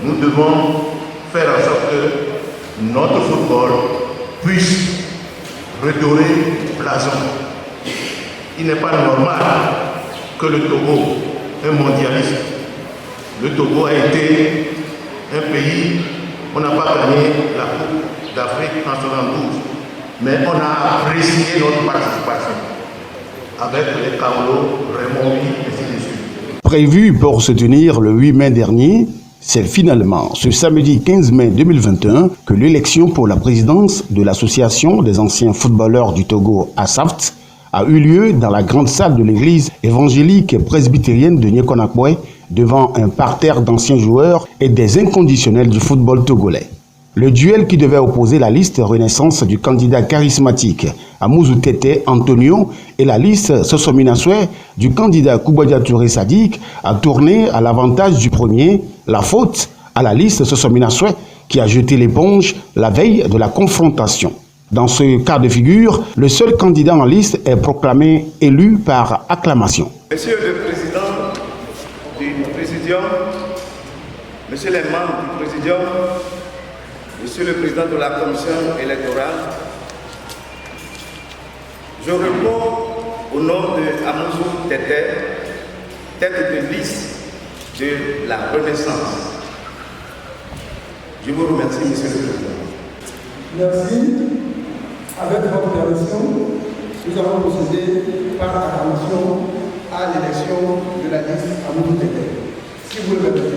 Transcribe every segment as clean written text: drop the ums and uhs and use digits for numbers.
nous devons faire en sorte que notre football puisse redorer blason. Il n'est pas normal que le Togo, un mondialiste, le Togo a été un pays, on n'a pas gagné la Coupe d'Afrique en 1972, mais on a apprécié notre participation avec les Kaolo, Raymond, et ainsi de suite. Prévu pour se tenir le 8 mai dernier, c'est finalement ce samedi 15 mai 2021 que l'élection pour la présidence de l'Association des anciens footballeurs du Togo, ASAFT, a eu lieu dans la grande salle de l'église évangélique presbytérienne de Niékonakwe devant un parterre d'anciens joueurs et des inconditionnels du football togolais. Le duel qui devait opposer la liste Renaissance du candidat charismatique Amouzou Tete Antonio et la liste Sosominaswe du candidat Koubadia Touré Sadiq a tourné à l'avantage du premier, la faute à la liste Sosominaswe qui a jeté l'éponge la veille de la confrontation. Dans ce cas de figure, le seul candidat en liste est proclamé élu par acclamation. Monsieur le Président du Présidium, Monsieur les membres du Présidium, Monsieur le Président de la Commission électorale, je réponds au nom de Amouzou Tete, tête de liste de la Renaissance. Je vous remercie, Monsieur le Président. Merci. Avec votre permission, nous allons procéder par acclamation à l'élection de la liste Amouzou Tete. Si vous le permettez.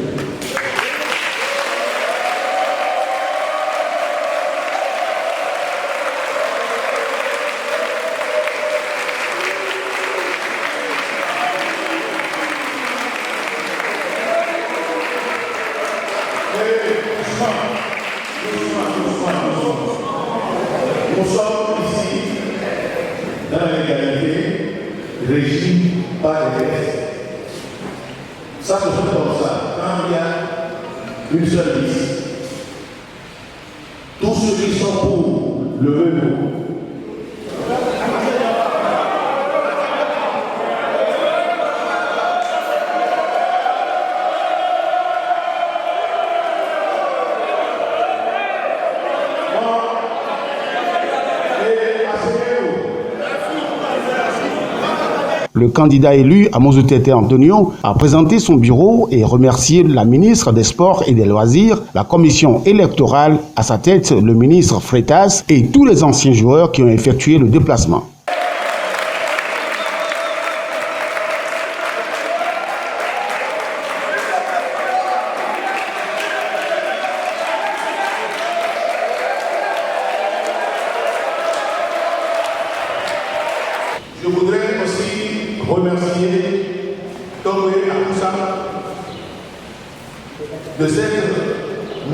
Nous sommes ici dans l'égalité régie par les textes. Ça se fait comme ça. Quand il y a une seule liste, tous ceux qui sont pour le même. Le candidat élu, Amouzou Tete Antonio, a présenté son bureau et remercié la ministre des Sports et des Loisirs, la commission électorale, à sa tête le ministre Freitas et tous les anciens joueurs qui ont effectué le déplacement. Je voudrais aussi remercier Togo Akoussa de s'être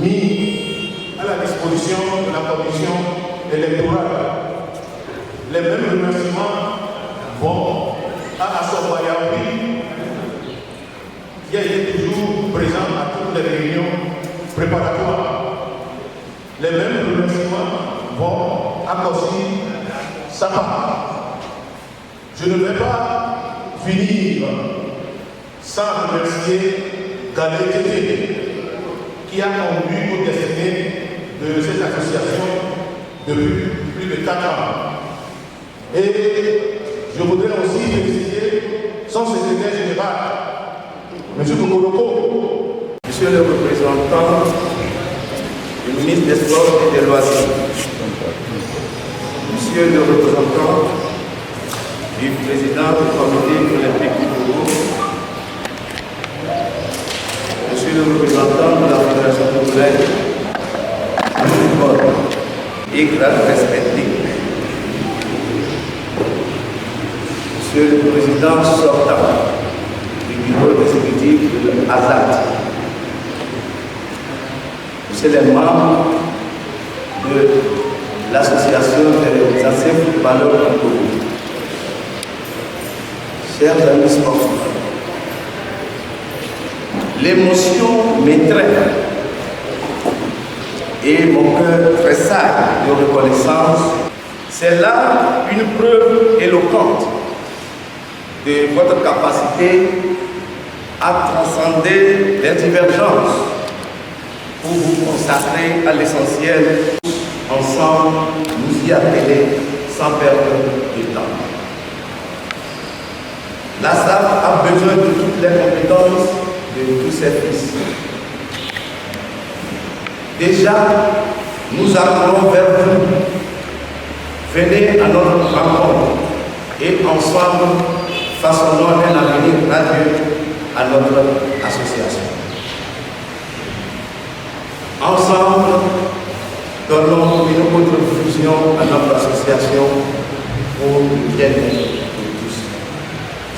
mis à la disposition de la commission électorale. Les mêmes remerciements vont à Assor Bayaoui, qui a été toujours présent à toutes les réunions préparatoires. Les mêmes remerciements vont à Kossi Sapa. Je ne vais pas finir sans remercier Galé Tété, qui a conduit au destiné de cette association depuis plus de 4 ans. Et je voudrais aussi féliciter son secrétaire général, M. Kokoloko. Monsieur le représentant du ministre des Sports et des Loisirs, Monsieur le représentant du président du comité olympique du Togo, Monsieur le représentant de la Fédération togolaise du football et grand respecté, Monsieur le président sortant du bureau exécutif de l'ASAT, Monsieur les membres de l'association des anciens footballeurs du Togo, chers amis sportifs, l'émotion m'étreint et mon cœur tressaille de reconnaissance. C'est là une preuve éloquente de votre capacité à transcender les divergences pour vous consacrer à l'essentiel. Ensemble, nous y atteler sans perdre de temps. La SAF a besoin de toutes les compétences de tous ses fils. Déjà, nous allons vers vous. Venez à notre rencontre et ensemble, façonnons un avenir radieux à notre association. Ensemble, donnons une autre fusion à notre association pour le bien-être de tous.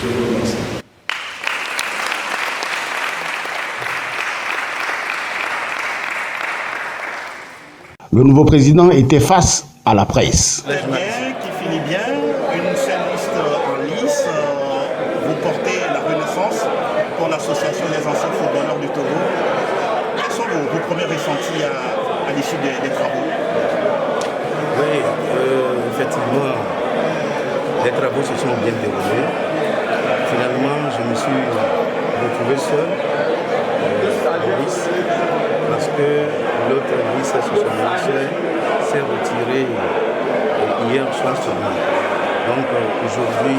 Je vous remercie. Le nouveau président était face à la presse. Très bien, qui finit bien, une seule liste en lice. Vous portez la renaissance pour l'association des anciens footballeurs du Togo. Quels sont vos premiers ressentis à l'issue des travaux? Oui, effectivement, les travaux se sont bien déroulés. Finalement, je me suis retrouvé seul en lice parce que l'autre lice socialiste s'est retiré hier soir seulement. Donc aujourd'hui,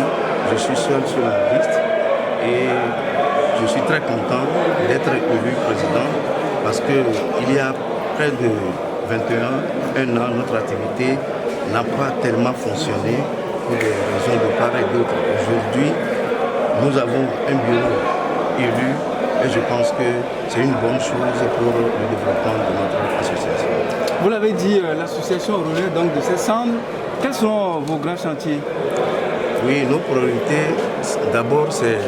je suis seul sur la liste et je suis très content d'être élu président parce qu'il y a près de 21 ans, notre activité n'a pas tellement fonctionné pour des raisons de part et d'autre. Aujourd'hui, nous avons un bureau élu et je pense que c'est une bonne chose pour le développement de notre association. Vous l'avez dit, l'association relève donc de ses cendres. Quels sont vos grands chantiers? Oui, nos priorités, d'abord c'est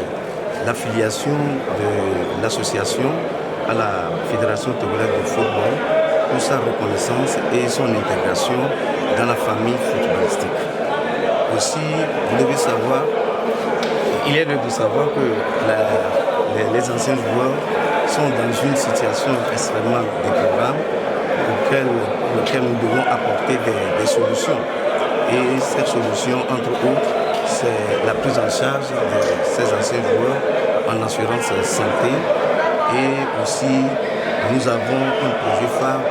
l'affiliation de l'association à la Fédération togolaise de football pour sa reconnaissance et son intégration dans la famille footballistique. Aussi, vous devez savoir, il est lieu de savoir que les anciens joueurs sont dans une situation extrêmement déplorable auquel nous devons apporter des solutions. Et cette solution, entre autres, c'est la prise en charge de ces anciens joueurs en assurance santé. Et aussi, nous avons un projet phare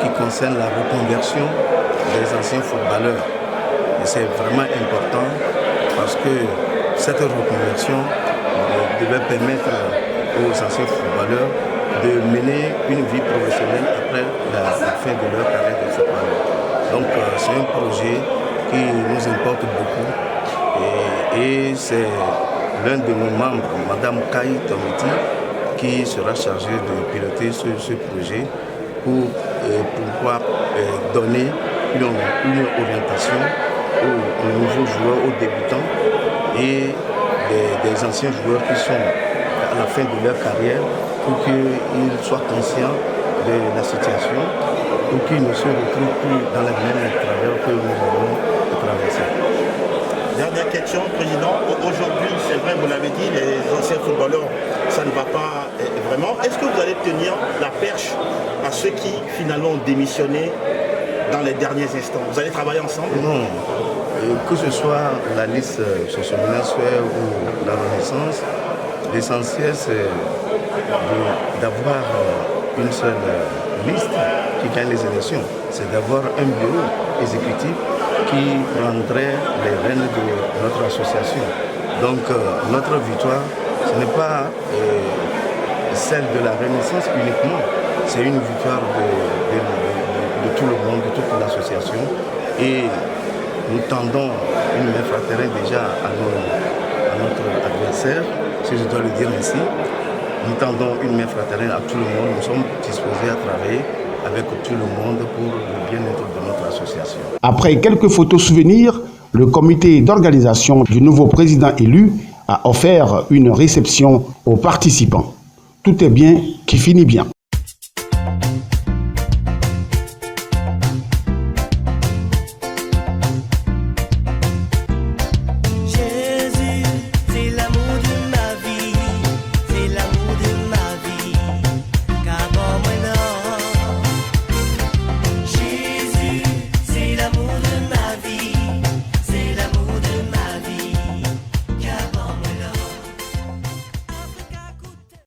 qui concerne la reconversion des anciens footballeurs. Et c'est vraiment important parce que cette reconversion devait permettre aux anciens footballeurs de mener une vie professionnelle après la fin de leur carrière de footballeur. Donc c'est un projet qui nous importe beaucoup et c'est l'un de nos membres, Madame Kai Tomiti, qui sera chargée de piloter ce projet pour pouvoir donner une orientation aux nouveaux joueurs, aux débutants et des anciens joueurs qui sont à la fin de leur carrière pour qu'ils soient conscients de la situation, pour qu'ils ne se retrouvent plus dans les mêmes travers que nous avons traversé. Dernière question, Président. Aujourd'hui, c'est vrai, vous l'avez dit, les anciens footballeurs, ça ne va pas vraiment. Est-ce que vous allez tenir la perche à ceux qui finalement ont démissionné dans les derniers instants? Vous allez travailler ensemble? Non. Que ce soit la liste socio-financière ou la Renaissance, l'essentiel c'est d'avoir une seule liste qui gagne les élections. C'est d'avoir un bureau exécutif qui prendrait les rênes de notre association. Donc notre victoire, ce n'est pas celle de la Renaissance uniquement, c'est une victoire de tout le monde, de toute l'association. Et nous tendons une main fraternelle déjà à notre adversaire, si je dois le dire ainsi. Nous tendons une main fraternelle à tout le monde. Nous sommes disposés à travailler avec tout le monde pour le bien-être de notre association. Après quelques photos souvenirs, le comité d'organisation du nouveau président élu a offert une réception aux participants. Tout est bien qui finit bien.